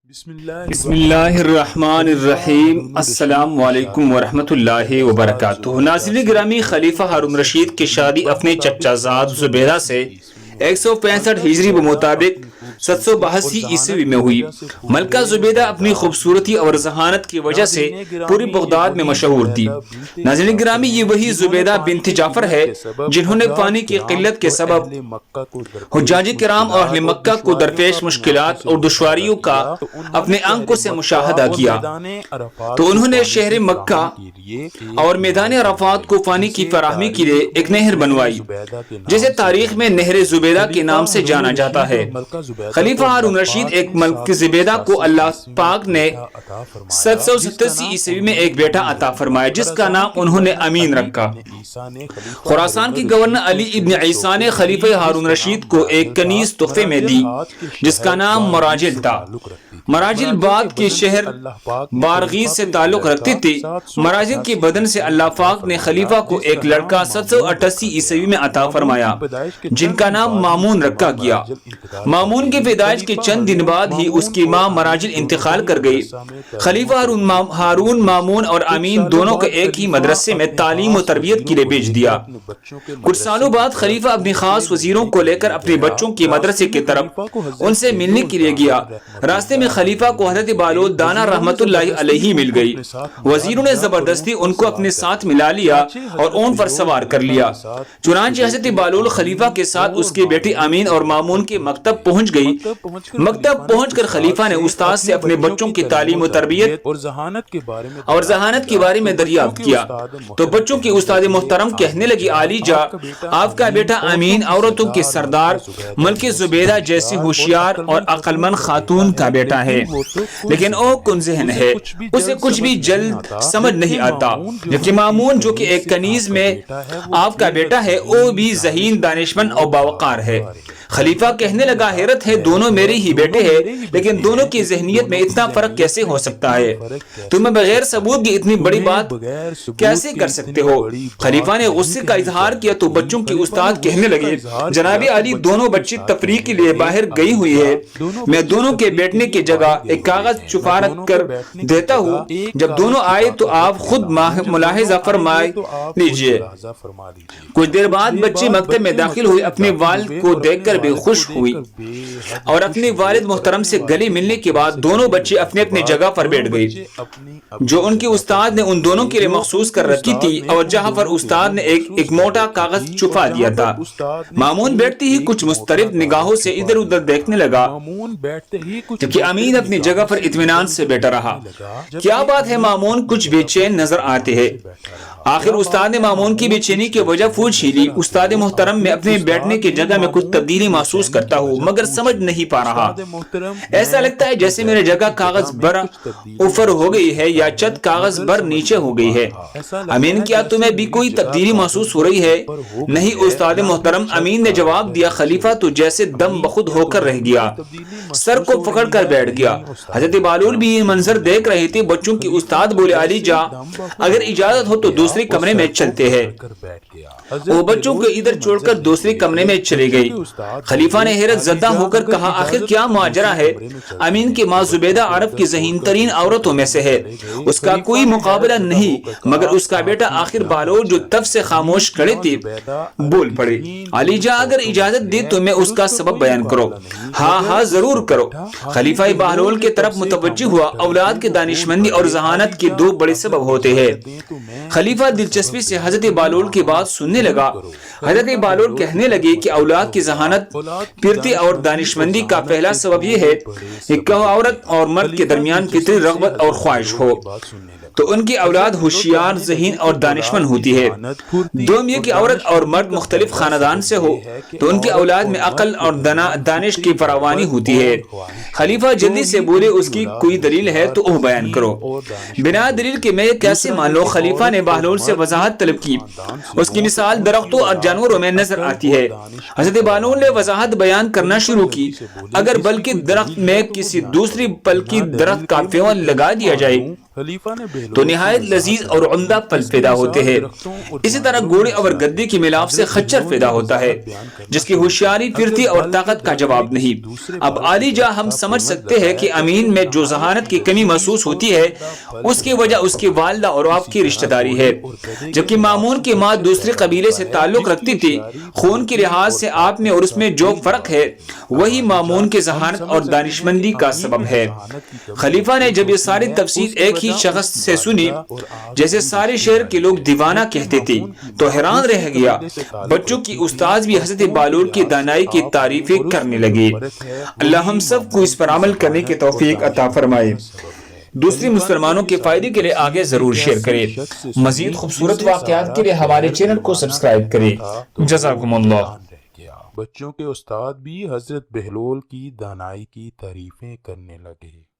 بسم اللہ الرحمن الرحیم۔ السلام علیکم ورحمۃ اللہ وبرکاتہ۔ ناظرین گرامی، خلیفہ ہارون رشید کی شادی اپنے چچا زاد زبیدہ سے 165 ہجری بمطابق 782 عیسوی میں ہوئی۔ ملکہ زبیدہ اپنی خوبصورتی اور ذہانت کی وجہ سے پوری بغداد میں مشہور تھی۔ ناظرین گرامی، یہ وہی زبیدہ بنت جعفر ہے جنہوں نے پانی کی قلت کے سبب حجاج کرام اور اہل مکہ کو درپیش مشکلات اور دشواریوں کا اپنے آنکھوں سے مشاہدہ کیا، تو انہوں نے شہر مکہ اور میدان عرفات کو پانی کی فراہمی کے لیے ایک نہر بنوائی، جسے تاریخ میں نہر زبیدہ کے نام سے جانا جاتا ہے۔ خلیفہ ہارون رشید ایک ملکہ زبیدہ کو اللہ پاک نے 787 عیسوی میں ایک بیٹا عطا فرمایا، جس کا نام انہوں نے امین رکھا۔ خراسان کے گورنر علی ابن عیسیٰ نے خلیفہ ہارون رشید کو ایک کنیز تحفے میں دی جس کا نام مراجل تھا۔ مراجل بعد کے شہر بارغیز سے تعلق رکھتی تھی۔ مراجل کے بدن سے اللہ پاک نے خلیفہ کو ایک لڑکا 788 عیسوی میں عطا فرمایا جن کا نام مامون رکھا گیا۔ مامون کی پیدائش کے چند دن بعد ہی اس کی ماں مراجل انتقال کر گئی۔ خلیفہ ہارون مامون اور امین دونوں کو ایک ہی مدرسے میں تعلیم و تربیت کے لیے بھیج دیا۔ کچھ سالوں بعد خلیفہ اپنی خاص وزیروں کو لے کر اپنے بچوں کے مدرسے کی طرف ان سے ملنے کے لیے گیا۔ راستے میں خلیفہ کو حضرت بالول دانا رحمت اللہ علیہ مل گئی۔ وزیروں نے زبردستی ان کو اپنے ساتھ ملا لیا اور اون پر سوار کر لیا۔ چنانچہ حضرت بالول خلیفہ کے ساتھ اس کی بیٹی امین اور مامون کے مکتب پہنچ گئی۔ مکتب پہنچ کر خلیفہ نے استاد سے اپنے بچوں کی تعلیم و تربیت اور ذہانت کے بارے میں دریافت کیا، تو بچوں کی استاد محترم کہنے لگی، عالی جا، آپ کا بیٹا امین عورتوں کے سردار ملکہ زبیدہ جیسی ہوشیار اور عقل مند خاتون کا بیٹا ہے، لیکن وہ کن ذہن ہے، اسے کچھ بھی جلد سمجھ نہیں آتا، جبکہ مامون جو کہ ایک کنیز میں آپ کا بیٹا ہے وہ بھی ذہین، دانشمند اور باوقار ہے۔ خلیفہ کہنے لگا، حیرت ہے، دونوں میرے ہی بیٹے ہیں، لیکن دونوں کی ذہنیت میں اتنا فرق کیسے ہو سکتا ہے؟ تمہیں بغیر ثبوت کی اتنی بڑی بات کیسے کر سکتے ہو؟ خلیفہ نے غصے کا اظہار کیا تو بچوں کے استاد کہنے لگے، جناب علی، دونوں بچے تفریح کے لیے باہر گئی ہوئی ہے، میں دونوں کے بیٹھنے کی جگہ ایک کاغذ چھپا کر دیتا ہوں، جب دونوں آئے تو آپ خود ملاحظہ فرما لیجئے۔ کچھ دیر بعد بچے مکتب میں داخل ہوئے، اپنے والد کو دیکھ کر بھی خوش ہوئی اور اپنے والد محترم سے گلے ملنے کے بعد دونوں بچے اپنے اپنے جگہ پر بیٹھ گئے جو ان کے استاد نے ان دونوں کے لیے مخصوص کر رکھی تھی، اور جہاں پر استاد نے ایک موٹا کاغذ چھپا دیا تھا۔ مامون بیٹھتے ہی کچھ مضطرب نگاہوں سے ادھر ادھر دیکھنے لگا، جبکہ امین اپنی جگہ پر اطمینان سے بیٹھا رہا۔ کیا بات ہے؟ مامون کچھ بے چین نظر آتے ہیں۔ آخر استاد نے مامون کی بے چینی کی وجہ پوچھ ہی لی۔ استاد محترم، میں اپنے بیٹھنے کی جگہ میں کچھ تبدیلی محسوس کرتا ہوں، مگر سمجھ نہیں پا رہا۔ ایسا لگتا ہے جیسے میری جگہ کاغذ بر اوپر ہو گئی ہے یا چھت کاغذ بر نیچے ہو گئی ہے۔ امین، کیا تمہیں بھی کوئی تبدیلی محسوس ہو رہی ہے؟ نہیں استاد محترم، امین نے جواب دیا۔ خلیفہ تو جیسے دم بخود ہو کر رہ گیا، سر کو پکڑ کر بیٹھ گیا۔ حضرت بالول بھی یہ منظر دیکھ رہے تھے۔ بچوں کی استاد بولے، علی جا، اگر اجازت ہو تو دوسرے کمرے میں چلتے ہیں۔ وہ بچوں کو ادھر چھوڑ کر دوسرے کمرے میں چلے گئی۔ خلیفہ نے حیرت زدہ ہو کر کہا، آخر کیا ماجرا ہے؟ امین کی ماں زبیدہ عرب کی ذہین ترین عورتوں میں سے ہے، اس کا کوئی مقابلہ نہیں، مگر اس کا بیٹا آخر بالول جو تب سے خاموش کھڑے تھے بول پڑے، علی جا، اگر اجازت دے تو میں اس کا سبب بیان کرو۔ ہاں ہاں ضرور کرو۔ خلیفہ بالول کی طرف متوجہ ہوا۔ اولاد کی دانشمندی اور ذہانت کے دو بڑے سبب ہوتے ہیں۔ خلیفہ دلچسپی سے حضرت بالول کی بات سننے لگا۔ حضرت بالول کہنے لگے کہ اولاد کی ذہانت، پھرتی اور دانشمندی کا پہلا سبب یہ ہے کہ عورت اور مرد کے درمیان فطری رغبت اور خواہش ہو تو ان کی اولاد ہوشیار، ذہین اور دانشمند ہوتی ہے۔ دوم یہ کہ عورت اور مرد مختلف خاندان سے ہو تو ان کی اولاد میں عقل اور دانش کی فراوانی ہوتی ہے۔ خلیفہ جلدی سے بولے، اس کی کوئی دلیل ہے تو وہ بیان کرو۔ بنا دلیل کے میں کیسے مان لوں؟ خلیفہ نے بالول سے وضاحت طلب کی۔ اس کی مثال درختوں اور جانوروں میں نظر آتی ہے۔ حضرت بالول نے وضاحت بیان کرنا شروع کی، اگر بلکہ درخت میں کسی دوسری پل کی درخت کا پیون لگا دیا جائے خلیفہ نے تو نہایت لذیذ اور عمدہ پھل پیدا ہوتے ہیں۔ اسی طرح گھوڑے اور گدے کی ملاپ سے خچر پیدا ہوتا ہے جس کی ہوشیاری، پھرتی اور طاقت کا جواب نہیں۔ اب عالی جا ہم سمجھ سکتے ہیں کہ امین میں جو ذہانت کی کمی محسوس ہوتی ہے اس کی وجہ اس کی والدہ اور آپ کی رشتہ داری ہے، جبکہ مامون کی ماں دوسرے قبیلے سے تعلق رکھتی تھی۔ خون کے لحاظ سے آپ میں اور اس میں جو فرق ہے وہی مامون کی ذہانت اور دانشمندی کا سبب ہے۔ خلیفہ نے جب یہ ساری تفصیل ایک ہی شخص سے سنی جیسے سارے شہر کے لوگ دیوانہ کہتے تھے تو حیران رہ گیا۔ بچوں کی استاذ بھی حضرت بہلول کی دانائی کی تعریفیں کرنے لگے۔ اللہ ہم سب کو اس پر عمل کرنے کی توفیق عطا فرمائے۔ دوسری مسلمانوں کے فائدے کے لیے آگے ضرور شیئر کریں۔ مزید خوبصورت واقعات کے لیے ہمارے چینل کو سبسکرائب کریں۔ جزاکم اللہ۔ بچوں کے استاد بھی حضرت بہلول کی دانائی کی تعریفیں کرنے لگے۔